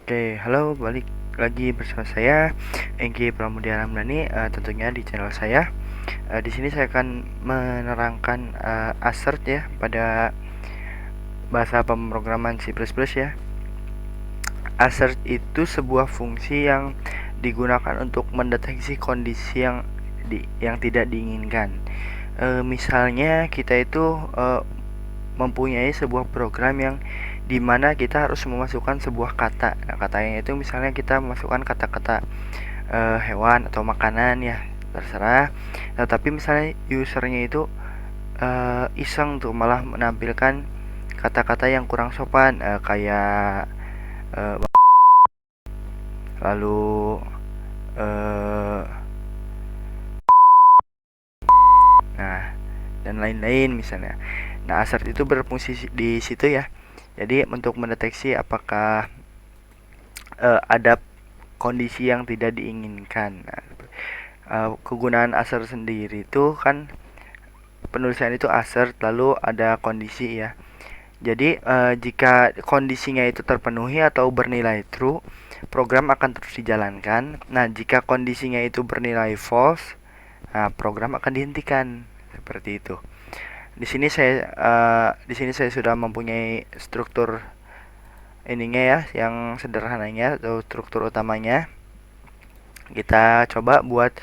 Oke, halo, balik lagi bersama saya Engki Pramudia Ramdhani, tentunya di channel saya. Di sini saya akan menerangkan assert ya pada bahasa pemrograman C++ ya. Assert itu sebuah fungsi yang digunakan untuk mendeteksi kondisi yang tidak diinginkan. Misalnya kita itu mempunyai sebuah program yang dimana kita harus memasukkan sebuah kata. Nah, katanya itu misalnya kita memasukkan kata-kata hewan atau makanan ya, terserah. Nah, tapi misalnya usernya itu iseng tuh malah menampilkan kata-kata yang kurang sopan, kayak uh, lalu uh, nah dan lain-lain misalnya. Nah, assert itu berfungsi di situ ya. Jadi untuk mendeteksi apakah ada kondisi yang tidak diinginkan. Nah, kegunaan assert sendiri itu kan penulisan itu assert lalu ada kondisi ya. Jadi jika kondisinya itu terpenuhi atau bernilai true, program akan terus dijalankan. Nah, jika kondisinya itu bernilai false, nah, program akan dihentikan. Seperti itu. Di sini saya sudah mempunyai struktur ininya ya, yang sederhananya atau struktur utamanya. Kita coba buat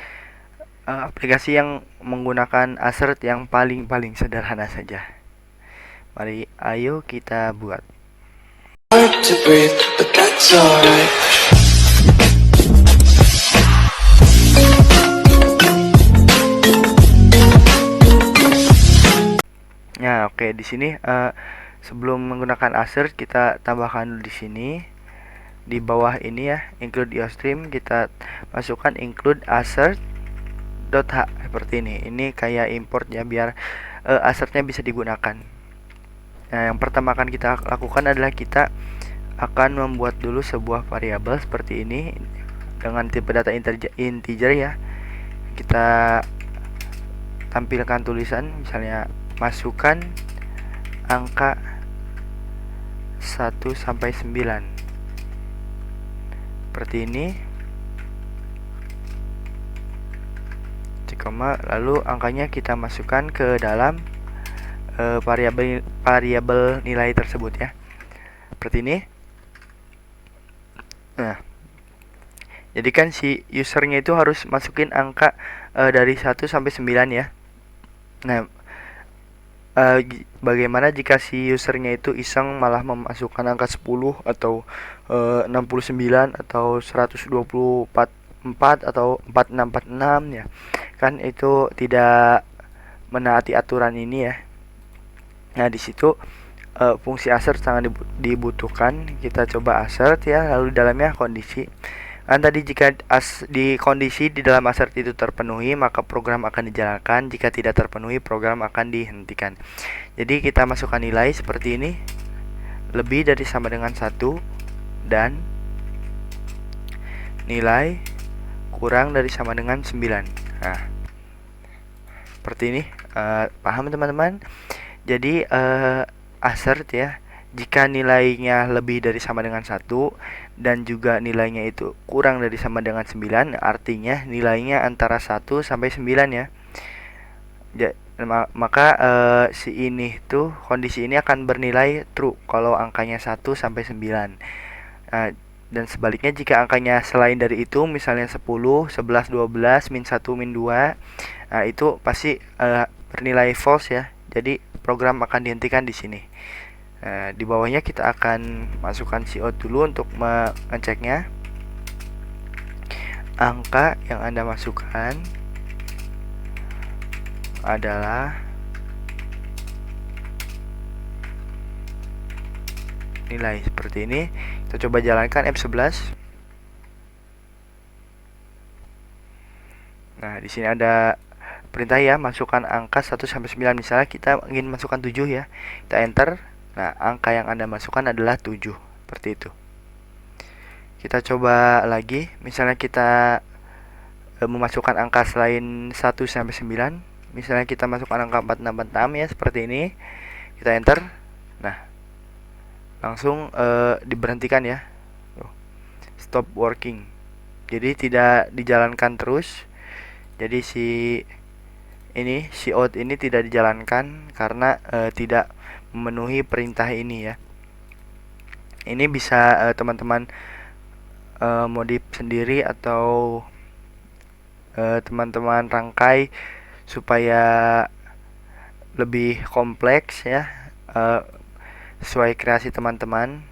aplikasi yang menggunakan assert yang paling sederhana saja. Mari, ayo kita buat. Nah, oke, di sini sebelum menggunakan assert kita tambahkan dulu di sini. Di bawah ini ya, include iostream, kita masukkan include assert.h seperti ini. Ini kayak import ya, biar assertnya bisa digunakan. Nah, yang pertama akan kita lakukan adalah kita akan membuat dulu sebuah variabel seperti ini dengan tipe data integer ya. Kita tampilkan tulisan, misalnya masukkan angka 1 sampai 9 seperti ini, lalu angkanya kita masukkan ke dalam variabel nilai tersebut ya, seperti ini. Nah, jadi kan si usernya itu harus masukin angka dari 1 sampai 9 ya. Nah, bagaimana jika si usernya itu iseng malah memasukkan angka 10 atau 69 atau 124 atau 4646 ya. Kan itu tidak menaati aturan ini ya. Nah, di situ fungsi assert sangat dibutuhkan. Kita coba assert ya, lalu di dalamnya kondisi. Kan tadi jika di kondisi di dalam assert itu terpenuhi, maka program akan dijalankan. Jika tidak terpenuhi, program akan dihentikan. Jadi kita masukkan nilai seperti ini, lebih dari sama dengan 1 dan nilai kurang dari sama dengan 9. Nah, seperti ini. Paham teman-teman? Jadi assert ya, jika nilainya lebih dari sama dengan 1 dan juga nilainya itu kurang dari sama dengan 9, artinya nilainya antara 1 sampai 9 ya. Maka si ini tuh, kondisi ini akan bernilai true kalau angkanya 1 sampai 9. Dan sebaliknya jika angkanya selain dari itu, misalnya 10, 11, 12, min 1, min 2, nah itu pasti bernilai false ya. Jadi program akan dihentikan di sini. Di bawahnya kita akan masukkan cout dulu untuk mengeceknya. Angka yang Anda masukkan adalah nilai seperti ini. Kita coba jalankan F11. Nah, di sini ada perintah ya, masukkan angka 1 sampai 9. Misalnya kita ingin masukkan 7 ya. Kita enter. Nah, angka yang Anda masukkan adalah 7. Seperti itu. Kita coba lagi. Misalnya kita memasukkan angka selain 1 sampai 9. Misalnya kita masukkan angka 4646 ya, seperti ini. Kita enter. Nah, langsung diberhentikan ya. stop working. Jadi tidak dijalankan terus. Jadi si out ini tidak dijalankan karena tidak memenuhi perintah ini ya. Ini bisa teman-teman modif sendiri atau teman-teman rangkai supaya lebih kompleks ya, sesuai kreasi teman-teman.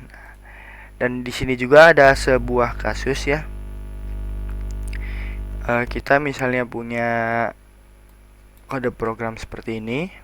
Dan di sini juga ada sebuah kasus ya. Kita misalnya punya kode program seperti ini.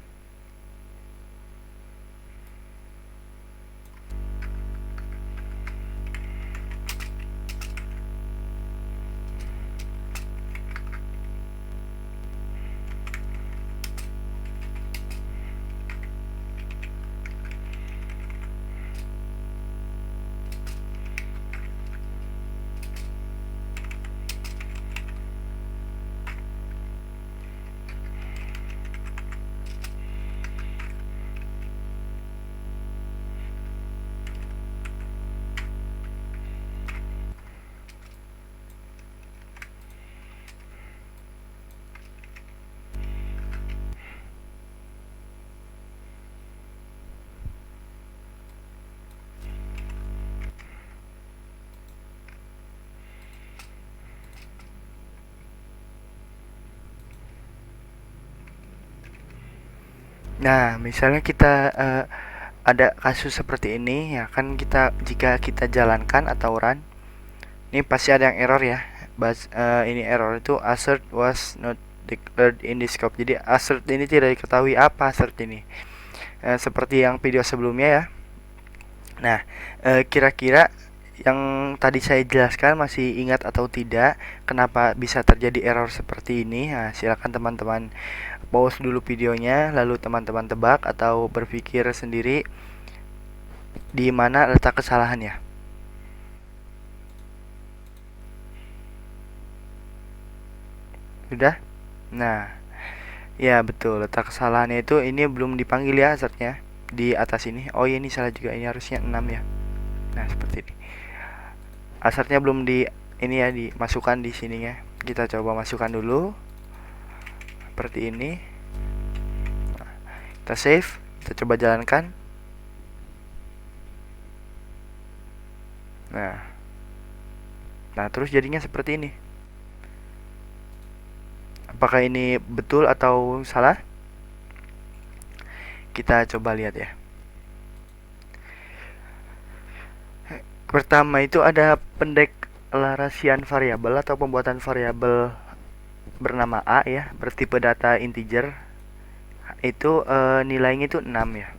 Nah, misalnya kita ada kasus seperti ini ya kan, jika kita jalankan atau run, ini pasti ada yang error ya. Ini error itu assert was not declared in the scope. Jadi assert ini tidak diketahui apa assert ini. Seperti yang video sebelumnya ya. Nah, kira-kira yang tadi saya jelaskan masih ingat atau tidak kenapa bisa terjadi error seperti ini? Nah, silakan teman-teman pause dulu videonya, lalu teman-teman tebak atau berpikir sendiri di mana letak kesalahannya. Sudah? Nah, ya betul, letak kesalahannya itu ini belum dipanggil ya assertnya di atas ini. Oh iya, ini salah juga, ini harusnya 6 ya. Nah, seperti ini. Assertnya belum dimasukkan di sininya. Kita coba masukkan dulu. Seperti ini. Nah, kita save, kita coba jalankan. Nah, terus jadinya seperti ini. Apakah ini betul atau salah? Kita coba lihat ya. Pertama itu ada pendeklarasian variabel atau pembuatan variabel bernama A ya, bertipe data integer. Itu nilainya itu 6 ya.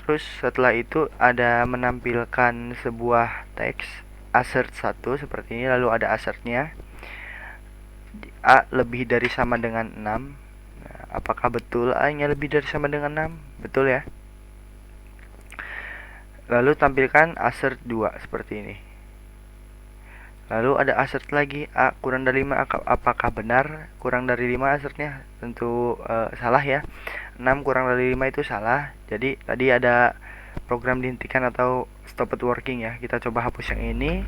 Terus setelah itu ada menampilkan sebuah teks assert 1 seperti ini, lalu ada assertnya A lebih dari sama dengan 6. Nah, apakah betul A nya lebih dari sama dengan 6? Betul ya. Lalu tampilkan assert 2 seperti ini. Lalu ada assert lagi A kurang dari 5, apakah benar kurang dari 5 assertnya? Tentu salah ya. 6 kurang dari 5 itu salah. Jadi tadi ada program dihentikan atau stopped working ya. Kita coba hapus yang ini.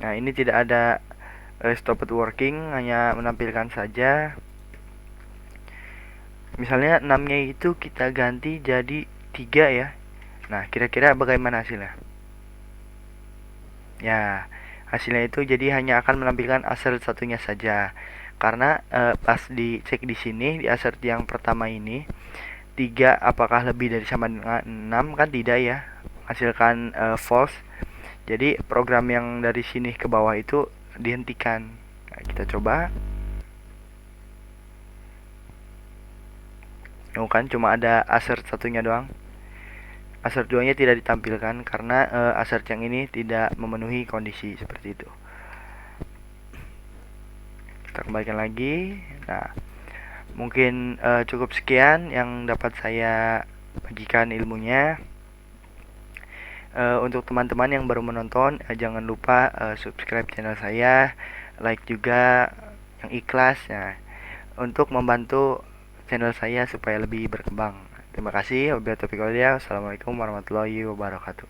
Nah, ini tidak ada stopped working, hanya menampilkan saja. Misalnya 6 nya itu kita ganti jadi 3 ya. Nah, kira-kira bagaimana hasilnya? Ya, hasilnya itu jadi hanya akan menampilkan assert satunya saja. Karena pas dicek di sini di assert yang pertama ini 3 apakah lebih dari sama dengan 6 kan tidak ya. Hasilkan false. Jadi program yang dari sini ke bawah itu dihentikan. Nah, kita coba. Oh kan cuma ada assert satunya doang. Assert 2 nya tidak ditampilkan karena assert yang ini tidak memenuhi kondisi seperti itu. Kita kembalikan lagi. Nah, mungkin cukup sekian yang dapat saya bagikan ilmunya. Untuk teman-teman yang baru menonton, jangan lupa subscribe channel saya, like juga yang ikhlas ya, untuk membantu channel saya supaya lebih berkembang. Terima kasih. Wabillahi taufiq wal hidayah. Wassalamualaikum warahmatullahi wabarakatuh.